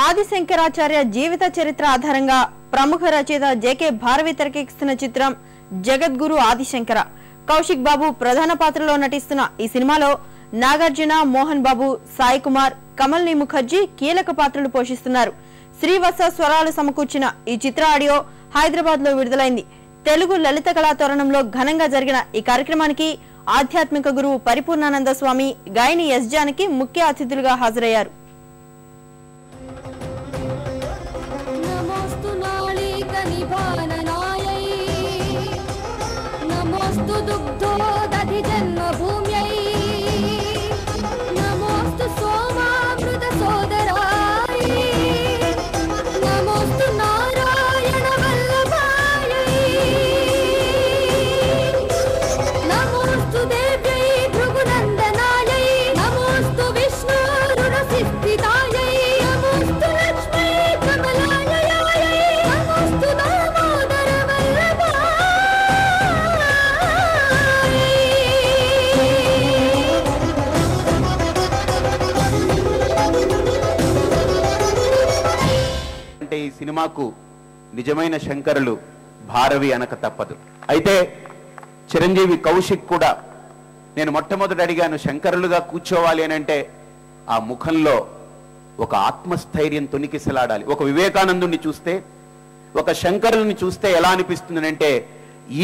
ఆదిశంకరాచార్య జీవిత చరిత్ర ఆధారంగా ప్రముఖ రచయిత జేకే భారవి తెరకెక్కిస్తున్న చిత్రం జగద్గురు ఆదిశంకర. కౌశిక్ బాబు ప్రధాన పాత్రలో నటిస్తున్న ఈ సినిమాలో నాగార్జున, మోహన్ బాబు, సాయి కుమార్, కమల్ని ముఖర్జీ కీలక పాత్రలు పోషిస్తున్నారు. శ్రీవత్స స్వరాలు సమకూర్చిన ఈ చిత్ర ఆడియో హైదరాబాద్ లో విడుదలైంది. తెలుగు లలిత కళా తోరణంలో ఘనంగా జరిగిన ఈ కార్యక్రమానికి ఆధ్యాత్మిక గురువు పరిపూర్ణానంద స్వామి, గాయని ఎస్ జానకి ముఖ్య అతిథులుగా హాజరయ్యారు. ఈ సినిమాకు నిజమైన శంకరులు భారవి అనక తప్పదు. అయితే చిరంజీవి కౌశిక్ కూడా నేను మొట్టమొదట అడిగాను, శంకరులుగా కూర్చోవాలి అని అంటే ఆ ముఖంలో ఒక ఆత్మస్థైర్యం తొణికిసలాడాలి. ఒక వివేకానందుని చూస్తే, ఒక శంకరుని చూస్తే ఎలా అనిపిస్తుంది అంటే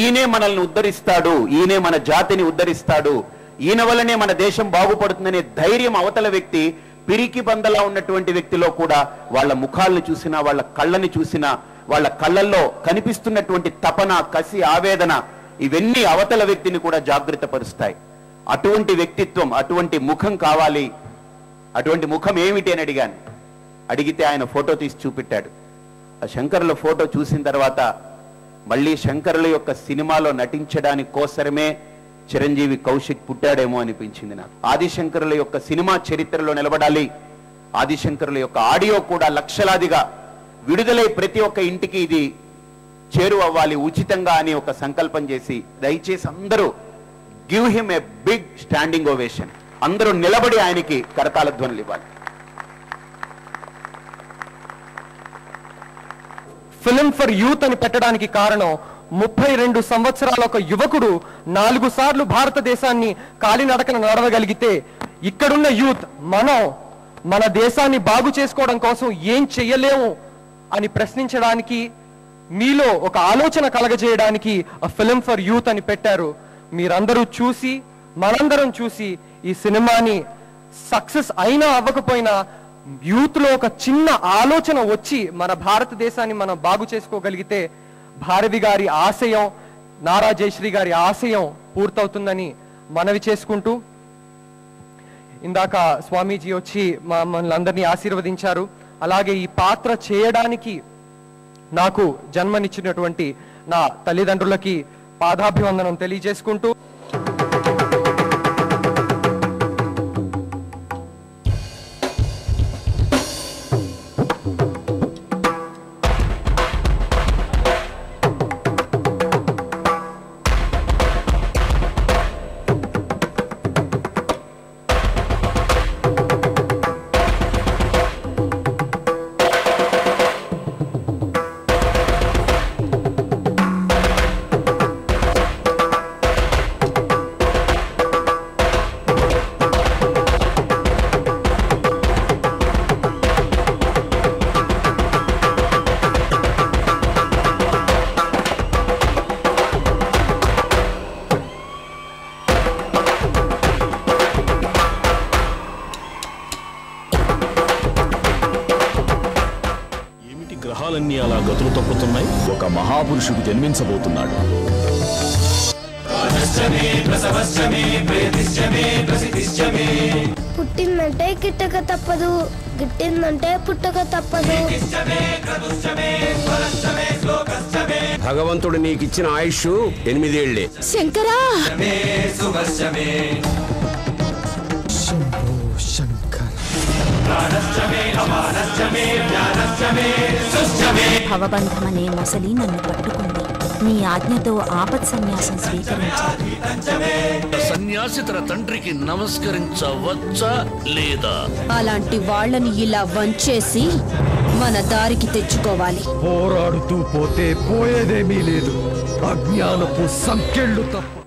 ఈయనే మనల్ని ఉద్ధరిస్తాడు, ఈయనే మన జాతిని ఉద్ధరిస్తాడు, ఈయన వల్లనే మన దేశం బాగుపడుతుందనే ధైర్యం అవతల వ్యక్తి, పిరికి బందలా ఉన్నటువంటి వ్యక్తిలో కూడా వాళ్ళ ముఖాలను చూసినా, వాళ్ళ కళ్ళని చూసినా, వాళ్ళ కళ్ళల్లో కనిపిస్తున్నటువంటి తపన, కసి, ఆవేదన ఇవన్నీ అవతల వ్యక్తిని కూడా జాగృత పరుస్తాయి. అటువంటి వ్యక్తిత్వం, అటువంటి ముఖం కావాలి. అటువంటి ముఖం ఏమిటి అని అడిగాను. అడిగితే ఆయన ఫోటో తీసి చూపెట్టాడు. ఆ శంకరుల ఫోటో చూసిన తర్వాత మళ్ళీ శంకరుల యొక్క సినిమాలో నటించడానికి కోసరమే చిరంజీవి కౌశిక్ పుట్టాడేమో అనిపించింది నాకు. ఆదిశంకరుల యొక్క సినిమా చరిత్రలో నిలబడాలి, ఆదిశంకరుల యొక్క ఆడియో కూడా లక్షలాదిగా విడుదలై ప్రతి ఒక్క ఇంటికి ఇది చేరువవ్వాలి ఉచితంగా అని ఒక సంకల్పం చేసి, దయచేసి అందరూ give him a big standing ovation, అందరూ నిలబడి ఆయనకి కరతాళ ధ్వనులు ఇవ్వాలి. ఫిల్మ్ ఫర్ యూత్ అని పెట్టడానికి కారణం 32 సంవత్సరాల ఒక యువకుడు 4 సార్లు భారతదేశాన్ని కాలినడకన నడవగలిగితే ఇక్కడున్న యూత్ మన దేశాన్ని బాగు చేసుకోవడం కోసం ఏం చెయ్యలేము అని ప్రశ్నించడానికి, మీలో ఒక ఆలోచన కలగజేయడానికి ఫిల్మ్ ఫర్ యూత్ అని పెట్టారు. మీరందరూ చూసి, మనందరం చూసి ఈ సినిమాని సక్సెస్ అయినా అవ్వకపోయినా యూత్ లో ఒక చిన్న ఆలోచన వచ్చి మన భారతదేశాన్ని మనం బాగు చేసుకోగలిగితే భారవి గారి ఆశయం, నారా జయశ్రీ గారి ఆశయం పూర్తవుతుందని మనవి చేసుకుంటూ, ఇందాక స్వామీజీ వచ్చి మనల్ని అందరినీ ఆశీర్వదించారు. అలాగే ఈ పాత్ర చేయడానికి నాకు జన్మనిచ్చినటువంటి నా తల్లిదండ్రులకి పాదాభివందనం తెలియజేసుకుంటూ, గ్రహాలన్నీ అలా గతులు తప్పుతున్నాయి. ఒక మహాపురుషుడు జన్మించబోతున్నాడు. పుట్టిందంటే గిట్టక తప్పదు, గిట్టిందంటే పుట్టక తప్పదు. భగవంతుడు నీకిచ్చిన ఆయుష్ 8 ఏళ్లే. శంకరా, భవబంధమనే మొసలి నన్ను పట్టుకుంది. నీ ఆజ్ఞతో ఆపత్ సన్యాసం స్వీకరించాలి. సన్యాసి తన తండ్రికి నమస్కరించవచ్చా లేదా? అలాంటి వాళ్ళని ఇలా వంచేసి మన దారికి తెచ్చుకోవాలి. పోరాడుతూ పోతే పోయేదేమీ లేదు, అజ్ఞానపు సంకెళ్ళు తప్ప.